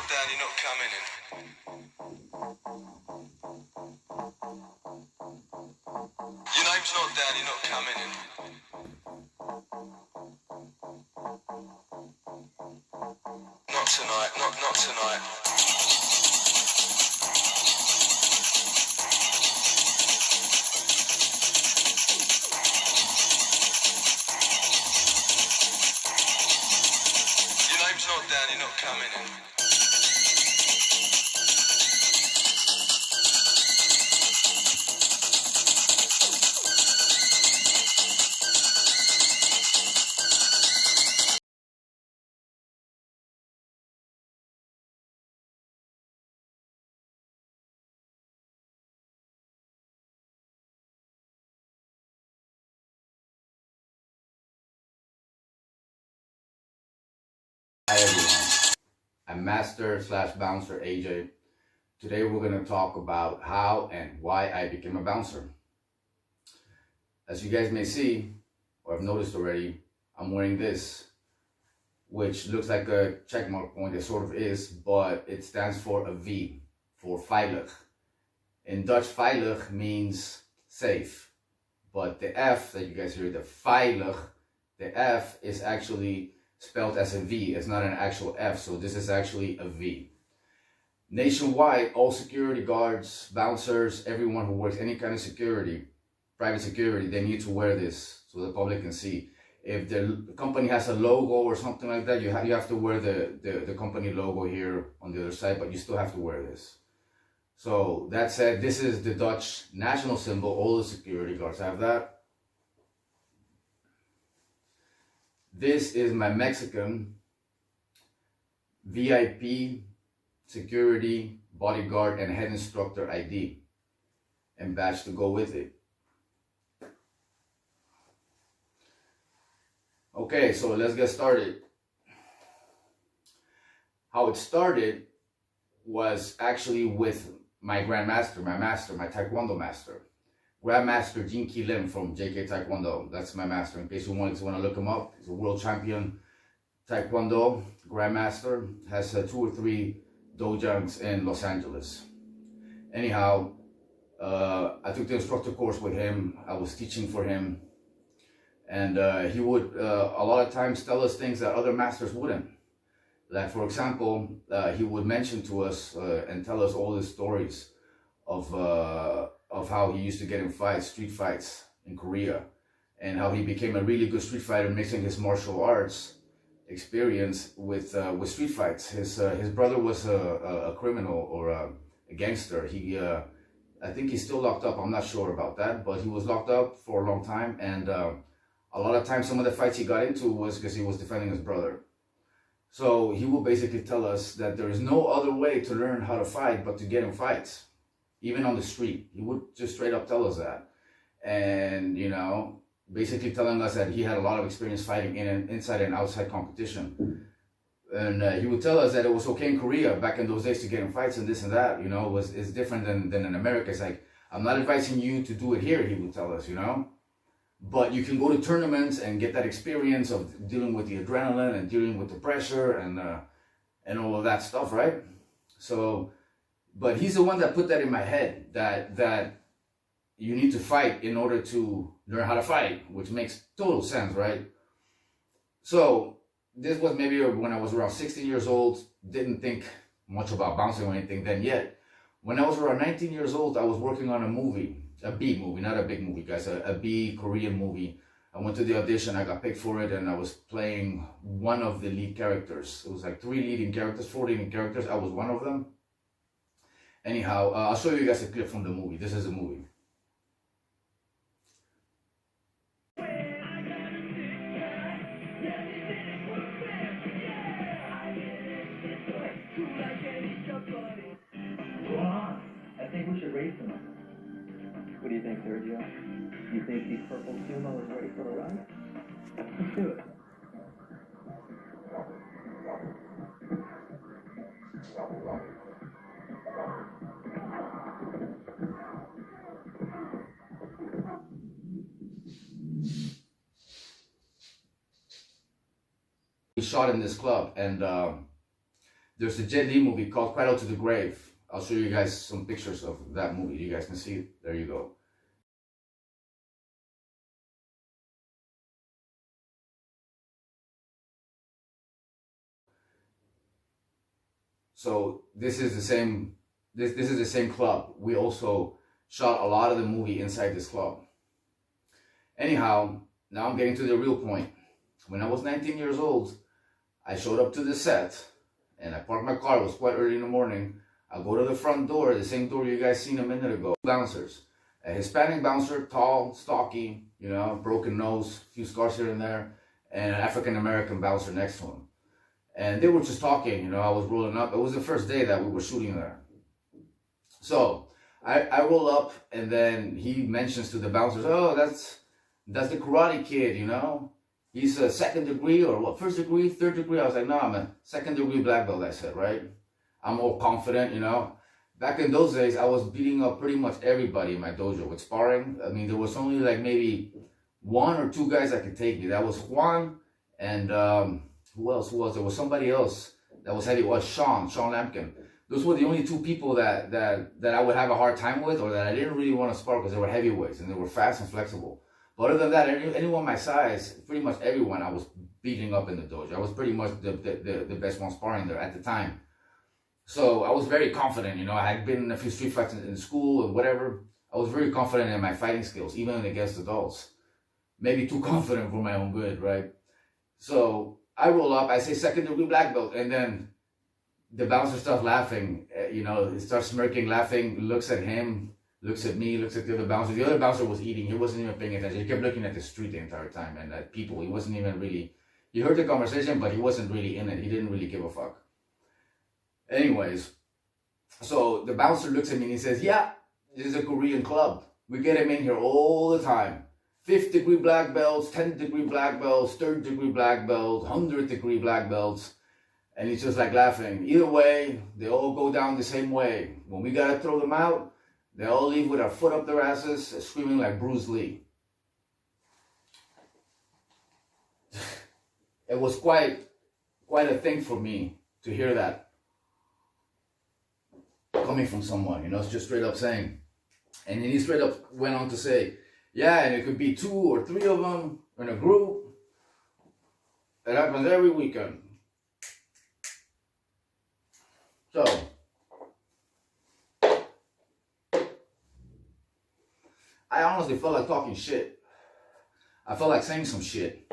down, you're not coming in. Your name's not down, you're not coming in. Not tonight, not tonight. Your name's not down, you're not coming in. Hi everyone, I'm Master slash Bouncer AJ. Today we're going to talk about how and why I became a bouncer. As you guys may see, or have noticed already, I'm wearing this, which looks like a checkmark point. It sort of is, but it stands for a V, for veilig. In Dutch, veilig means safe, but the F that you guys hear, the veilig, the F is actually spelled as a V. It's not an actual F, so this is actually a V. Nationwide, all security guards, bouncers, everyone who works any kind of security, private security, they need to wear this so the public can see. If the company has a logo or something like that, you have to wear the company logo here on the other side, but you still have to wear this. So that said, this is the Dutch national symbol. All the security guards have that. This is my Mexican VIP security bodyguard and head instructor ID and badge to go with it. Okay, so let's get started. How it started was actually with my grandmaster, my Taekwondo master. Grandmaster Jin Ki Lim from JK Taekwondo. That's my master. In case you want to look him up, he's a world champion Taekwondo grandmaster. Has 2 or 3 dojans in Los Angeles. Anyhow, I took the instructor course with him. I was teaching for him, and he would a lot of times tell us things that other masters wouldn't. Like for example, he would mention to us and tell us all the stories of how he used to get in fights, street fights in Korea, and how he became a really good street fighter, mixing his martial arts experience with street fights. His brother was a criminal or a gangster. I think he's still locked up. I'm not sure about that, but he was locked up for a long time, and a lot of times some of the fights he got into was because he was defending his brother. So he will basically tell us that there is no other way to learn how to fight but to get in fights. Even on the street, he would just straight up tell us that. And, you know, basically telling us that he had a lot of experience fighting inside and outside competition. And he would tell us that it was okay in Korea back in those days to get in fights and this and that, you know, it's different than in America. It's like, I'm not advising you to do it here, he would tell us, you know. But you can go to tournaments and get that experience of dealing with the adrenaline and dealing with the pressure and all of that stuff, right? So, but he's the one that put that in my head, that you need to fight in order to learn how to fight, which makes total sense, right? So this was maybe when I was around 16 years old, didn't think much about bouncing or anything then yet. When I was around 19 years old, I was working on a movie, a B movie, not a big movie, guys, a B Korean movie. I went to the audition, I got picked for it, and I was playing one of the lead characters. It was like 4 leading characters. I was one of them. Anyhow, I'll show you guys a clip from the movie. This is a movie. I think we should race them. What do you think, Sergio? You think the purple sumo is ready for a run? Let's do it. We shot in this club, and There's a Jet Li movie called Cradle to the Grave. I'll show you guys some pictures of that movie. You guys can see it. There you go. So this is the same. This is the same club. We also shot a lot of the movie inside this club. Anyhow, now I'm getting to the real point. When I was 19 years old, I showed up to the set and I parked my car. It was quite early in the morning. I go to the front door, the same door you guys seen a minute ago. Bouncers. A Hispanic bouncer, tall, stocky, you know, broken nose, few scars here and there, and an African American bouncer next to him. And they were just talking, you know, I was rolling up. It was the first day that we were shooting there. So I roll up and then he mentions to the bouncers, oh, that's the Karate Kid, you know. He's a second degree or what, first degree, third degree? I was like, no, I'm a second degree black belt, I said, right? I'm more confident, you know. Back in those days, I was beating up pretty much everybody in my dojo with sparring. I mean, there was only like maybe one or two guys that could take me. That was Juan and who else was? There was somebody else that was heavy. It was Sean Lampkin. Those were the only two people that I would have a hard time with or that I didn't really want to spar because they were heavyweights and they were fast and flexible. But other than that, anyone my size, pretty much everyone I was beating up in the dojo. I was pretty much the best one sparring there at the time. So I was very confident, you know. I had been in a few street fights in school and whatever. I was very confident in my fighting skills, even against adults. Maybe too confident for my own good, right? So I roll up, I say second degree black belt, and then the bouncer starts laughing, you know, he starts smirking, laughing, looks at him, looks at me, looks at the other bouncer. The other bouncer was eating, he wasn't even paying attention. He kept looking at the street the entire time and at people. He wasn't even really, he heard the conversation, but he wasn't really in it. He didn't really give a fuck. Anyways, so the bouncer looks at me and he says, yeah, this is a Korean club. We get him in here all the time. 5th degree black belts, 10th degree black belts, 3rd degree black belts, 100th degree black belts. And he's just like laughing. Either way, they all go down the same way. When we gotta throw them out, they all leave with our foot up their asses, screaming like Bruce Lee. It was quite a thing for me to hear that coming from someone, you know, it's just straight up saying. And then he straight up went on to say, yeah, and it could be 2 or 3 of them in a group. It happens every weekend. So, I honestly felt like talking shit. I felt like saying some shit.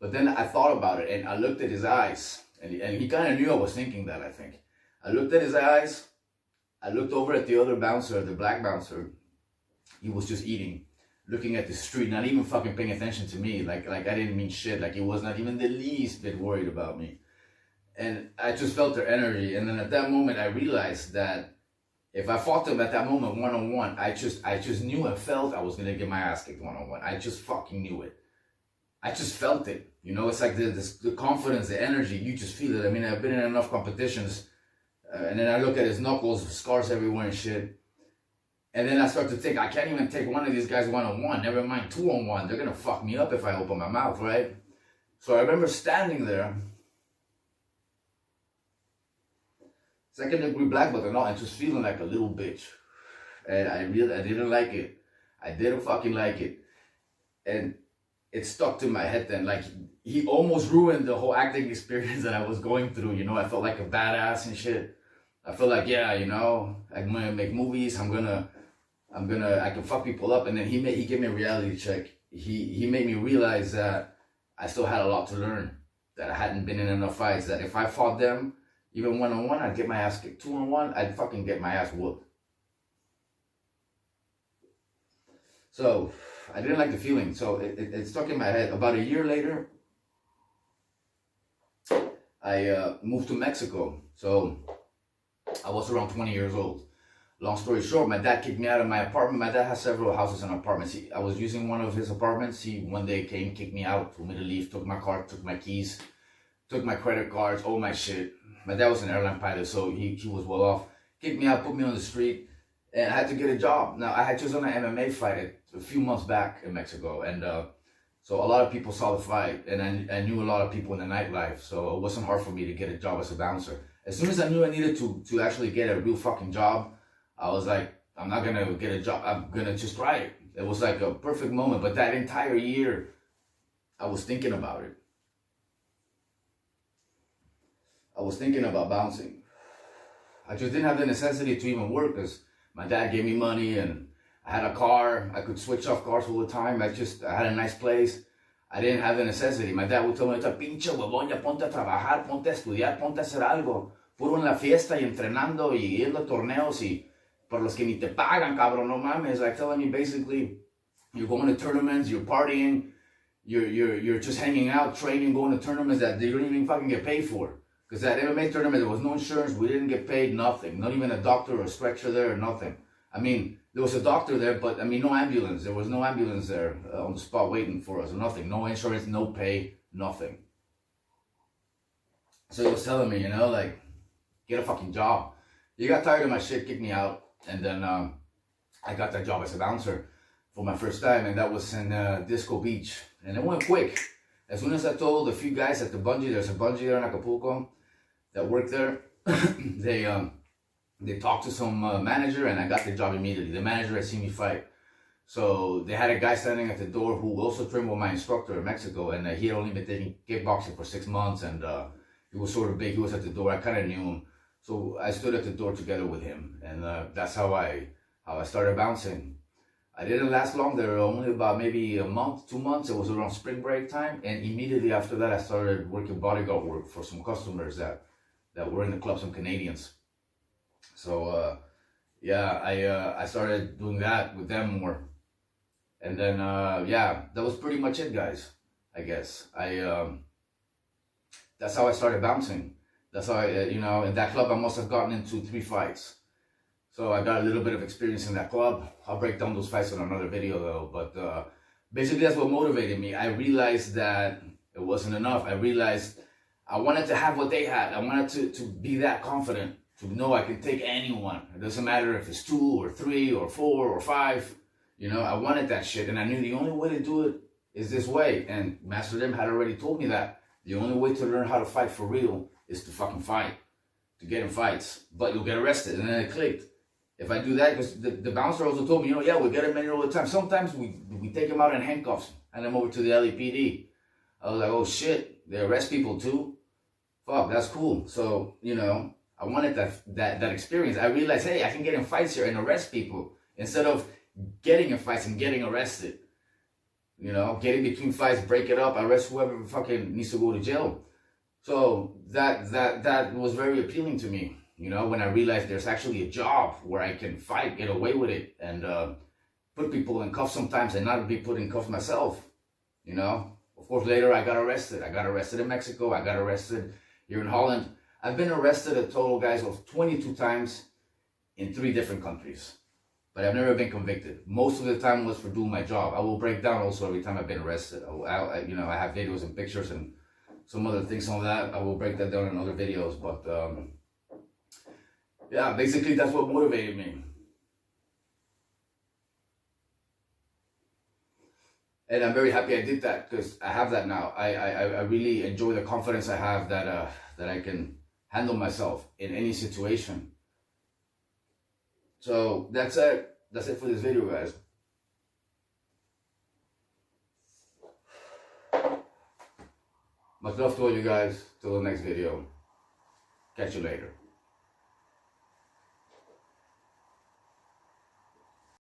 But then I thought about it and I looked at his eyes. And he kind of knew I was thinking that, I think. I looked at his eyes. I looked over at the other bouncer, the black bouncer. He was just eating, looking at the street, not even fucking paying attention to me. Like I didn't mean shit. Like he was not even the least bit worried about me. And I just felt their energy. And then at that moment, I realized that if I fought them at that moment one-on-one, I just knew and felt I was going to get my ass kicked one-on-one. I just fucking knew it. I just felt it. You know, it's like the confidence, the energy. You just feel it. I mean, I've been in enough competitions. And then I look at his knuckles, scars everywhere and shit. And then I start to think, I can't even take one of these guys one-on-one. Never mind 2-on-1. They're going to fuck me up if I open my mouth, right? So I remember standing there. Second degree black belt and all, and just feeling like a little bitch. And I didn't like it. I didn't fucking like it. And it stuck to my head then. Like, he almost ruined the whole acting experience that I was going through. You know, I felt like a badass and shit. I felt like, yeah, you know, I'm gonna make movies. I can fuck people up. And then he gave me a reality check. He made me realize that I still had a lot to learn. That I hadn't been in enough fights. That if I fought them, even one-on-one, I'd get my ass kicked. 2-on-1, I'd fucking get my ass whooped. So I didn't like the feeling. So it stuck in my head. About a year later, I moved to Mexico. So I was around 20 years old. Long story short, my dad kicked me out of my apartment. My dad has several houses and apartments. I was using one of his apartments. He one day came, kicked me out, told me to leave, took my car, took my keys, took my credit cards, all my shit. My dad was an airline pilot, so he was well off. Kicked me out, put me on the street, and I had to get a job. Now, I had just done an MMA fight a few months back in Mexico, and So a lot of people saw the fight, and I knew a lot of people in the nightlife, so it wasn't hard for me to get a job as a bouncer. As soon as I knew I needed to actually get a real fucking job, I was like, I'm not gonna get a job, I'm gonna just try it. It was like a perfect moment, but that entire year, I was thinking about it. I was thinking about bouncing. I just didn't have the necessity to even work, because my dad gave me money, and I had a car. I could switch off cars all the time. I had a nice place. I didn't have the necessity. My dad would tell me, pinche huevón, ya ponte a trabajar, ponte a estudiar, ponte a hacer algo. Puro en la fiesta y entrenando y yendo a torneos y por los que ni te pagan, cabrón, no mames. Like telling me basically, you're going to tournaments, you're partying, you're just hanging out, training, going to tournaments that they don't even fucking get paid for. Because that MMA tournament, there was no insurance, we didn't get paid, nothing. Not even a doctor or a stretcher there, nothing. I mean, there was a doctor there, but I mean, no ambulance. There was no ambulance there on the spot waiting for us, or nothing. No insurance, no pay, nothing. So he was telling me, you know, like, get a fucking job. He got tired of my shit, kicked me out, and then I got that job as a bouncer for my first time, and that was in Disco Beach. And it went quick. As soon as I told a few guys at the bungee, there's a bungee there in Acapulco that worked there, they talked to some manager, and I got the job immediately. The manager had seen me fight. So they had a guy standing at the door who also trained with my instructor in Mexico, and he had only been taking kickboxing for 6 months, and he was sort of big. He was at the door. I kind of knew him. So I stood at the door together with him, and that's how I started bouncing. I didn't last long there, only about maybe a month, 2 months. It was around spring break time, and immediately after that, I started working bodyguard work for some customers that were in the club, some Canadians. So yeah, I started doing that with them more, and then yeah, that was pretty much it, guys. I guess that's how I started bouncing. That's how you know, in that club I must have gotten into 3 fights. So I got a little bit of experience in that club. I'll break down those fights in another video though. But basically that's what motivated me. I realized that it wasn't enough. I realized I wanted to have what they had. I wanted to be that confident, to know I can take anyone. It doesn't matter if it's 2 or 3 or 4 or 5. You know, I wanted that shit, and I knew the only way to do it is this way. And Master Lim had already told me that. The only way to learn how to fight for real is to fucking fight, to get in fights. But you'll get arrested, and then it clicked. If I do that, because the bouncer also told me, you know, yeah, we get him in all the time. Sometimes we take him out in handcuffs, hand him over to the LAPD. I was like, oh shit, they arrest people too? Fuck, that's cool. So, you know, I wanted that experience. I realized, hey, I can get in fights here and arrest people instead of getting in fights and getting arrested. You know, getting between fights, break it up, arrest whoever fucking needs to go to jail. So that was very appealing to me. You know, when I realized there's actually a job where I can fight, get away with it, and put people in cuffs sometimes and not be put in cuffs myself. You know, of course, later I got arrested. I got arrested in Mexico. I got arrested here in Holland. I've been arrested a total, guys, of 22 times in 3 different countries. But I've never been convicted. Most of the time was for doing my job. I will break down also every time I've been arrested. You know, I have videos and pictures and some other things on that. I will break that down in other videos. But yeah, basically that's what motivated me. And I'm very happy I did that, because I have that now. I really enjoy the confidence I have that I can handle myself in any situation. So that's it. That's it for this video, guys. Much love to all you guys. Till the next video. Catch you later.